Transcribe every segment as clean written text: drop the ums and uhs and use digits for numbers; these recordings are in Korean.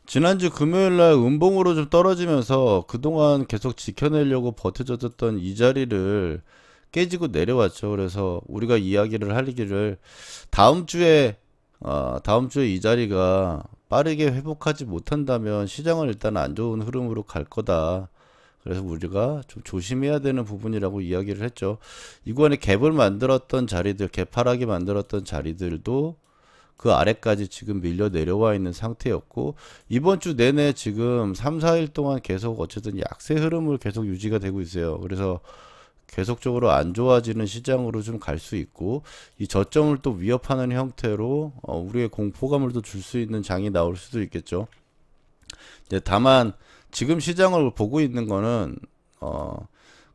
지난주 금요일날 음봉으로 좀 떨어지면서 그동안 계속 지켜내려고 버텨줬던 이 자리를 깨지고 내려왔죠. 그래서 우리가 이야기를 하기를 다음 주에 이 자리가 빠르게 회복하지 못한다면 시장은 일단 안 좋은 흐름으로 갈 거다. 그래서 우리가 좀 조심해야 되는 부분이라고 이야기를 했죠. 이번에 갭을 만들었던 자리들, 개파락이 만들었던 자리들도 그 아래까지 지금 밀려 내려와 있는 상태였고, 이번 주 내내 지금 3, 4일 동안 계속 어쨌든 약세 흐름을 계속 유지가 되고 있어요. 그래서 계속적으로 안 좋아지는 시장으로 좀 갈 수 있고, 이 저점을 또 위협하는 형태로 우리의 공포감을 또 줄 수 있는 장이 나올 수도 있겠죠. 이제 다만 지금 시장을 보고 있는 거는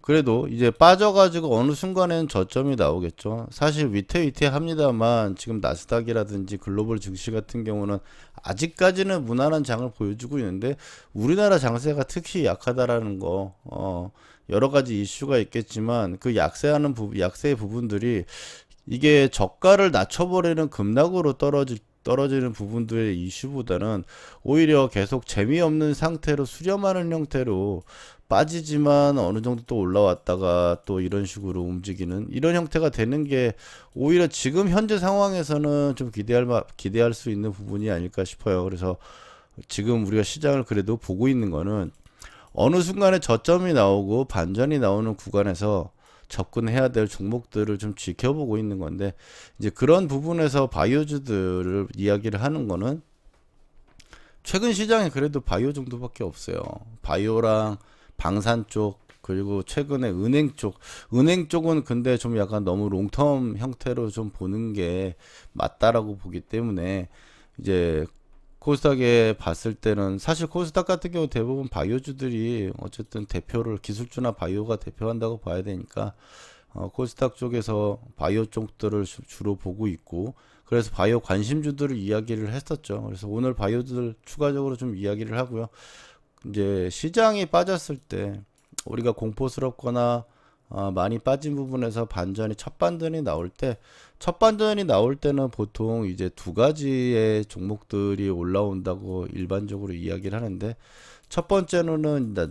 그래도 이제 빠져가지고 어느 순간엔 저점이 나오겠죠. 사실 위태위태합니다만 지금 나스닥이라든지 글로벌 증시 같은 경우는 아직까지는 무난한 장을 보여주고 있는데, 우리나라 장세가 특히 약하다라는 거, 여러 가지 이슈가 있겠지만 그 약세의 부분들이 이게 저가를 낮춰버리는 급락으로 떨어지는 부분들의 이슈보다는 오히려 계속 재미없는 상태로 수렴하는 형태로 빠지지만 어느 정도 또 올라왔다가 또 이런 식으로 움직이는 이런 형태가 되는 게 오히려 지금 현재 상황에서는 좀 기대할 수 있는 부분이 아닐까 싶어요. 그래서 지금 우리가 시장을 그래도 보고 있는 거는 어느 순간에 저점이 나오고 반전이 나오는 구간에서 접근해야 될 종목들을 좀 지켜보고 있는 건데, 이제 그런 부분에서 바이오주들을 이야기를 하는 거는 최근 시장에 그래도 바이오 정도밖에 없어요. 바이오랑 방산 쪽, 그리고 최근에 은행 쪽은 근데 좀 약간 너무 롱텀 형태로 좀 보는 게 맞다라고 보기 때문에, 이제 코스닥에 봤을 때는 사실 코스닥 같은 경우 대부분 바이오주들이 어쨌든 기술주나 바이오가 대표한다고 봐야 되니까 코스닥 쪽에서 바이오 쪽들을 주로 보고 있고, 그래서 바이오 관심주들을 이야기를 했었죠. 그래서 오늘 바이오들 추가적으로 좀 이야기를 하고요. 이제 시장이 빠졌을 때 우리가 공포스럽거나 많이 빠진 부분에서 첫 반전이 나올 때는 보통 이제 두 가지의 종목들이 올라온다고 일반적으로 이야기를 하는데, 첫 번째로는 이제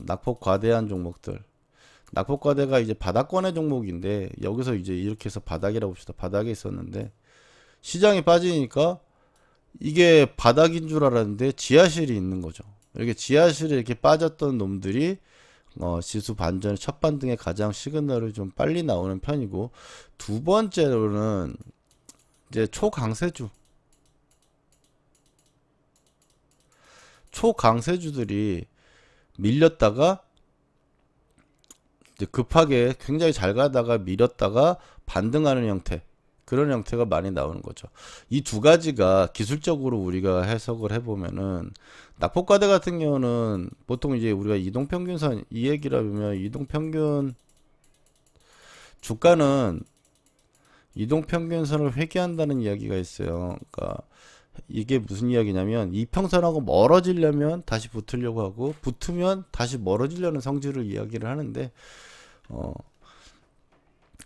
낙폭과대한 종목들. 낙폭과대가 이제 바닥권의 종목인데, 여기서 이제 이렇게 해서 바닥이라고 봅시다. 바닥에 있었는데 시장이 빠지니까 이게 바닥인 줄 알았는데 지하실이 있는 거죠. 이렇게 지하실에 이렇게 빠졌던 놈들이 지수 반전의 첫 반등의 가장 시그널을 좀 빨리 나오는 편이고, 두 번째로는 이제 초강세주들이 밀렸다가 이제 급하게 굉장히 잘 가다가 밀었다가 반등하는 형태, 그런 형태가 많이 나오는 거죠. 이 두 가지가 기술적으로 우리가 해석을 해보면은, 낙폭과대 같은 경우는 보통 이제 우리가 이동평균선 이 얘기를 하면, 주가는 이동평균선을 회귀한다는 이야기가 있어요. 그러니까 이게 무슨 이야기냐면, 이평선하고 멀어지려면 다시 붙으려고 하고, 붙으면 다시 멀어지려는 성질을 이야기를 하는데, 어,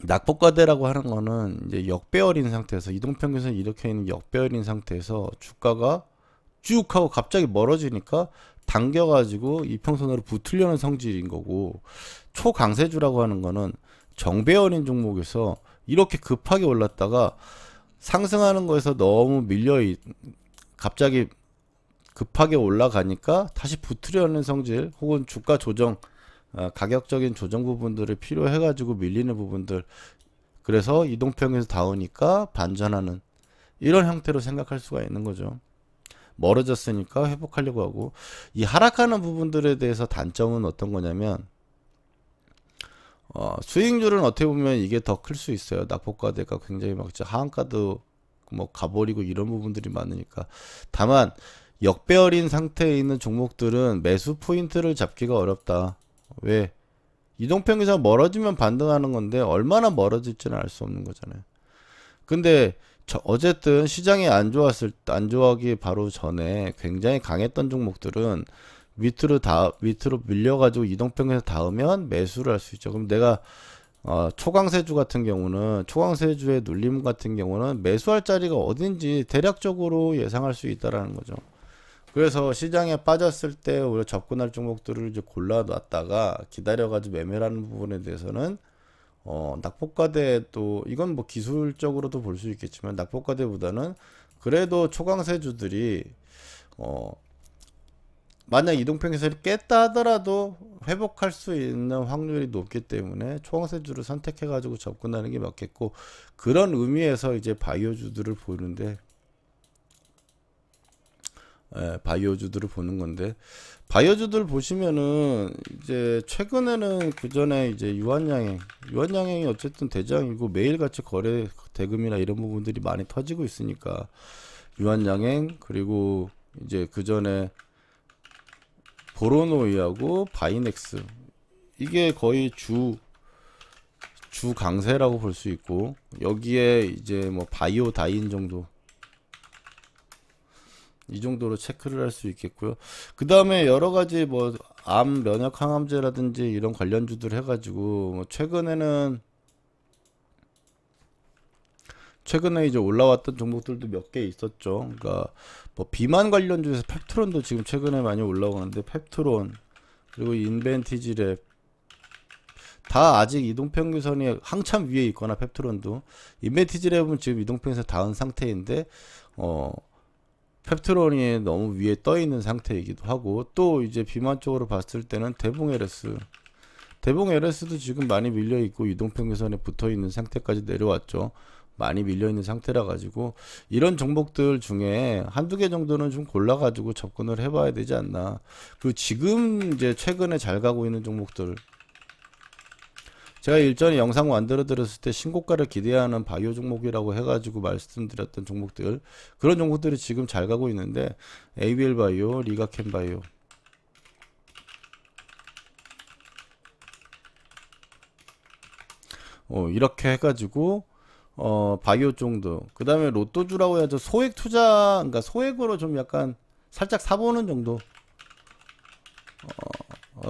낙폭과대라고 하는 거는 이제 역배열인 상태에서, 이동평균선이 이렇게 있는 역배열인 상태에서 주가가 쭉 하고 갑자기 멀어지니까 당겨가지고 이평선으로 붙으려는 성질인 거고, 초강세주라고 하는 거는 정배열인 종목에서 이렇게 급하게 올랐다가 상승하는 거에서 너무 갑자기 급하게 올라가니까 다시 붙으려는 성질, 혹은 주가 조정, 가격적인 조정 부분들을 필요해가지고 밀리는 부분들, 그래서 이동평균에서 닿으니까 반전하는 이런 형태로 생각할 수가 있는 거죠. 멀어졌으니까 회복하려고 하고, 이 하락하는 부분들에 대해서 단점은 어떤 거냐면, 수익률은 어떻게 보면 이게 더 클 수 있어요. 낙폭과대가 굉장히 막 진짜 하한가도 뭐 가버리고 이런 부분들이 많으니까. 다만 역배열인 상태에 있는 종목들은 매수 포인트를 잡기가 어렵다. 왜? 이동평균선 멀어지면 반등하는 건데 얼마나 멀어질지는 알 수 없는 거잖아요. 근데 어쨌든 시장이 안 좋아하기 바로 전에 굉장히 강했던 종목들은 밑으로 밀려가지고 이동평균에서 닿으면 매수를 할 수 있죠. 그럼 내가 초강세주 같은 경우는 초강세주의 눌림 같은 경우는 매수할 자리가 어딘지 대략적으로 예상할 수 있다라는 거죠. 그래서 시장에 빠졌을 때 오히려 접근할 종목들을 이제 골라놨다가 기다려가지고 매매라는 부분에 대해서는 낙폭과대 또 이건 뭐 기술적으로도 볼 수 있겠지만 낙폭과대보다는 그래도 초강세주들이 어 만약 이동평균선을 깼다 하더라도 회복할 수 있는 확률이 높기 때문에 초강세주를 선택해 가지고 접근하는 게 맞겠고, 그런 의미에서 이제 바이오주들을 보는데 바이오주들을 보는 건데, 바이오주들 보시면은 이제 최근에는 그 전에 이제 유한양행이 어쨌든 대장이고 매일같이 거래 대금이나 이런 부분들이 많이 터지고 있으니까 유한양행, 그리고 이제 그 전에 보로노이하고 바이넥스, 이게 거의 주 강세라고 볼 수 있고, 여기에 이제 뭐 바이오다인 정도, 이 정도로 체크를 할 수 있겠고요. 그 다음에 여러 가지 뭐 암 면역 항암제라든지 이런 관련주들 해가지고 뭐 최근에 이제 올라왔던 종목들도 몇 개 있었죠. 그러니까 뭐 비만 관련주에서 펩트론도 지금 최근에 많이 올라오는데, 펩트론 그리고 인벤티지랩 다 아직 이동평균선이 한참 위에 있거나, 펩트론도 인벤티지랩은 지금 이동평균선 닿은 상태인데 펩트론이 너무 위에 떠 있는 상태이기도 하고, 또 이제 비만 쪽으로 봤을 때는 대봉 LS도 지금 많이 밀려 있고 이동평균선에 붙어 있는 상태까지 내려왔죠. 많이 밀려 있는 상태라 가지고 이런 종목들 중에 한두 개 정도는 좀 골라 가지고 접근을 해봐야 되지 않나. 그리고 지금 이제 최근에 잘 가고 있는 종목들, 제가 일전에 영상 만들어 드렸을 때 신고가를 기대하는 바이오 종목이라고 해가지고 말씀드렸던 종목들, 그런 종목들이 지금 잘 가고 있는데, ABL 바이오, 리가켄 바이오, 이렇게 해가지고 바이오 정도, 그 다음에 로또주라고 해야죠. 소액 투자, 그러니까 소액으로 좀 약간 살짝 사보는 정도.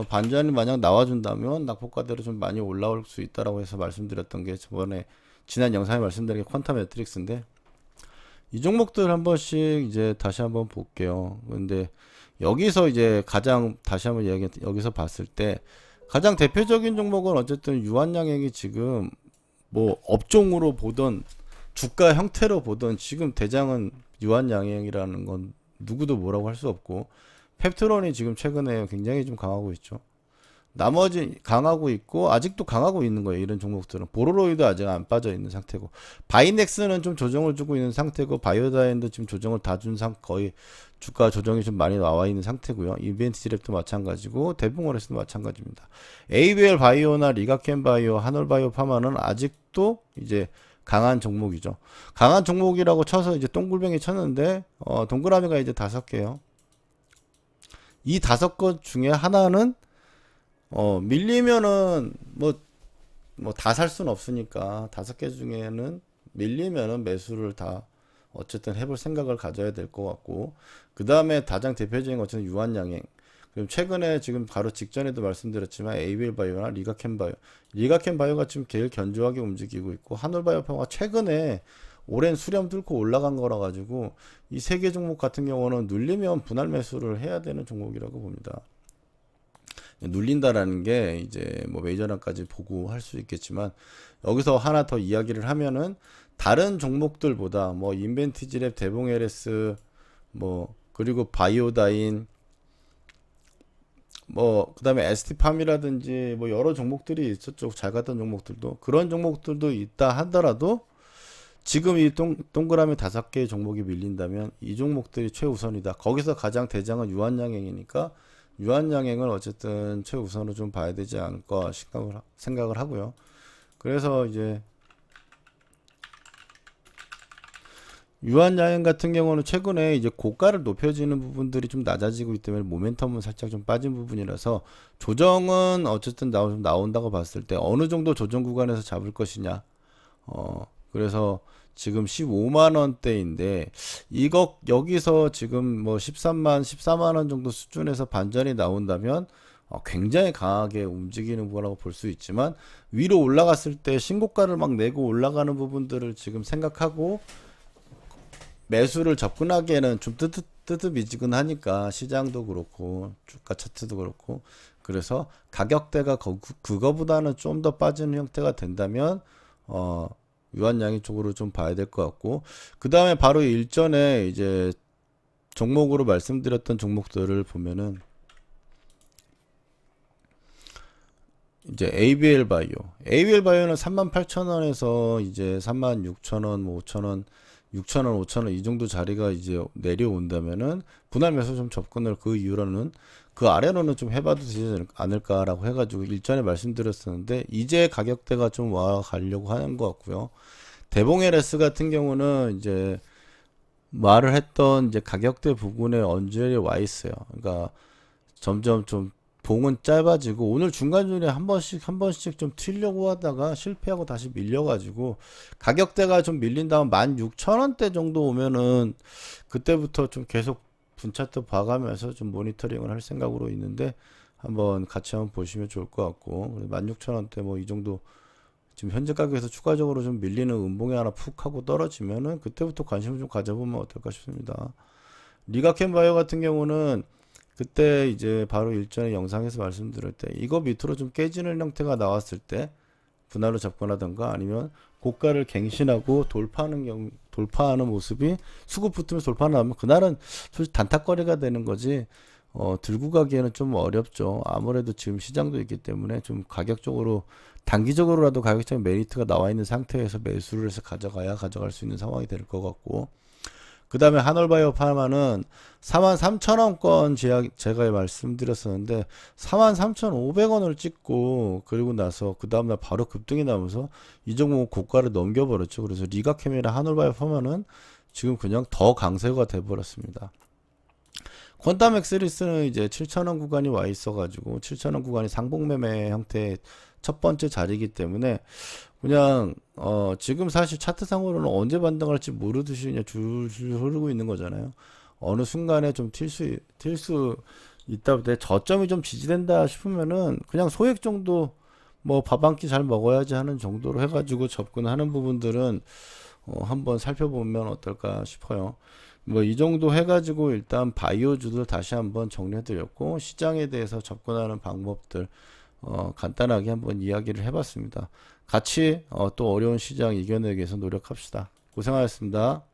반전이 만약 나와준다면 낙폭과대로 좀 많이 올라올 수 있다라고 해서 말씀드렸던 게 저번에 지난 영상에 말씀드린 게 퀀텀 매트릭스인데, 이 종목들 한 번씩 이제 다시 한번 볼게요. 근데 여기서 이제 가장 다시 한번 여기서 봤을 때 가장 대표적인 종목은 어쨌든 유한양행이 지금 뭐 업종으로 보던 주가 형태로 보던 지금 대장은 유한양행이라는 건 누구도 뭐라고 할 수 없고, 펩트론이 지금 최근에 굉장히 좀 강하고 있죠. 나머지 강하고 있고 아직도 강하고 있는 거예요. 이런 종목들은 보로로이도 아직 안 빠져 있는 상태고, 바이넥스는 좀 조정을 주고 있는 상태고, 바이오다인도 지금 조정을 다 준 거의 주가 조정이 좀 많이 나와 있는 상태고요. 이벤트지랩도 마찬가지고 대붕오레스도 마찬가지입니다. ABL 바이오나 리가켄 바이오, 한올바이오 파마는 아직도 이제 강한 종목이죠. 강한 종목이라고 쳐서 이제 동글뱅이 쳤는데 동그라미가 이제 5개요. 이 5것 중에 하나는 밀리면은 뭐 다 살 수는 없으니까 5개 중에는 밀리면은 매수를 다 어쨌든 해볼 생각을 가져야 될 것 같고, 그 다음에 가장 대표적인 것은 유한양행. 그럼 최근에 지금 바로 직전에도 말씀드렸지만 ABL 바이오나 리가켄 바이오가 지금 제일 견조하게 움직이고 있고, 한올바이오파가 최근에 오랜 수렴 뚫고 올라간 거라 가지고 이 세 개 종목 같은 경우는 눌리면 분할 매수를 해야 되는 종목이라고 봅니다. 눌린다라는 게 이제 뭐 메이저랑까지 보고 할 수 있겠지만, 여기서 하나 더 이야기를 하면은 다른 종목들보다 뭐 인벤티지랩, 대봉 LS, 뭐 그리고 바이오다인, 뭐 그다음에 ST팜이라든지 뭐 여러 종목들이 있었죠. 잘 갔던 종목들도, 그런 종목들도 있다 하더라도 지금 이 동그라미 5개의 종목이 밀린다면 이 종목들이 최우선이다. 거기서 가장 대장은 유한양행이니까 유한양행을 어쨌든 최우선으로 좀 봐야 되지 않을까 생각을 하고요. 그래서 이제 유한양행 같은 경우는 최근에 이제 고가를 높여지는 부분들이 좀 낮아지고 있기 때문에 모멘텀은 살짝 좀 빠진 부분이라서, 조정은 어쨌든 나온다고 봤을 때 어느 정도 조정 구간에서 잡을 것이냐. 그래서 지금 15만 원대인데 여기서 지금 뭐 13만, 14만 원 정도 수준에서 반전이 나온다면 굉장히 강하게 움직이는 거라고 볼 수 있지만 위로 올라갔을 때 신고가를 막 내고 올라가는 부분들을 지금 생각하고 매수를 접근하기에는 좀 뜨뜻미지근하니까 시장도 그렇고 주가 차트도 그렇고 그래서 가격대가 그거보다는 좀 더 빠지는 형태가 된다면 유한양이 쪽으로 좀 봐야 될 것 같고 그 다음에 바로 일전에 이제 종목으로 말씀드렸던 종목들을 보면은 이제 ABL 바이오. ABL 바이오는 38,000원에서 이제 36,000원, 뭐 5,000원, 6,000원, 5,000원 이 정도 자리가 이제 내려온다면은 분할 매수 좀 접근을 그 이후로는 그 아래로는 좀 해봐도 되지 않을까라고 해가지고 일전에 말씀드렸었는데 이제 가격대가 좀 와 가려고 하는 것 같고요. 대봉 LS 같은 경우는 이제 말을 했던 이제 가격대 부분에 언저리에 와 있어요. 그러니까 점점 좀 봉은 짧아지고 오늘 중간중간에 한 번씩 좀 튀려고 하다가 실패하고 다시 밀려가지고 가격대가 좀 밀린 다음 16,000원대 정도 오면은 그때부터 좀 계속 분차트 봐가면서 좀 모니터링을 할 생각으로 있는데 한번 같이 한번 보시면 좋을 것 같고 16,000원대 뭐 이 정도 지금 현재 가격에서 추가적으로 좀 밀리는 음봉이 하나 푹 하고 떨어지면은 그때부터 관심을 좀 가져보면 어떨까 싶습니다. 리가켄 바이오 같은 경우는 그때 이제 바로 일전에 영상에서 말씀드릴 때 이거 밑으로 좀 깨지는 형태가 나왔을 때 분할로 접근하던가 아니면 고가를 갱신하고 돌파하는 모습이 수급 붙으면서 돌파하면 그날은 솔직히 단타거리가 되는 거지 들고 가기에는 좀 어렵죠. 아무래도 지금 시장도 있기 때문에 좀 가격적으로 단기적으로라도 가격적인 메리트가 나와 있는 상태에서 매수를 해서 가져갈 수 있는 상황이 될 것 같고 그 다음에 한올바이오 파마는 43,000원권 제가 말씀드렸었는데 43,500원을 찍고 그리고 나서 그 다음날 바로 급등이 나면서 이 종목 고가를 넘겨버렸죠. 그래서 리가캠이나 한올바이오 파마는 지금 그냥 더 강세가 돼버렸습니다. 퀀텀엑스리스는 이제 7,000원 구간이 와 있어가지고 7,000원 구간이 상봉매매 형태의 첫 번째 자리이기 때문에 그냥 지금 사실 차트상으로는 언제 반등할지 모르듯이 그냥 줄줄 흐르고 있는 거잖아요. 어느 순간에 좀 튈 수 있다 보다 저점이 좀 지지된다 싶으면은 그냥 소액 정도 뭐 밥 한 끼 잘 먹어야지 하는 정도로 해가지고 접근하는 부분들은 한번 살펴보면 어떨까 싶어요. 뭐 이 정도 해가지고 일단 바이오주들 다시 한번 정리해드렸고 시장에 대해서 접근하는 방법들 간단하게 한번 이야기를 해봤습니다. 같이 또 어려운 시장 이겨내기 위해서 노력합시다. 고생하셨습니다.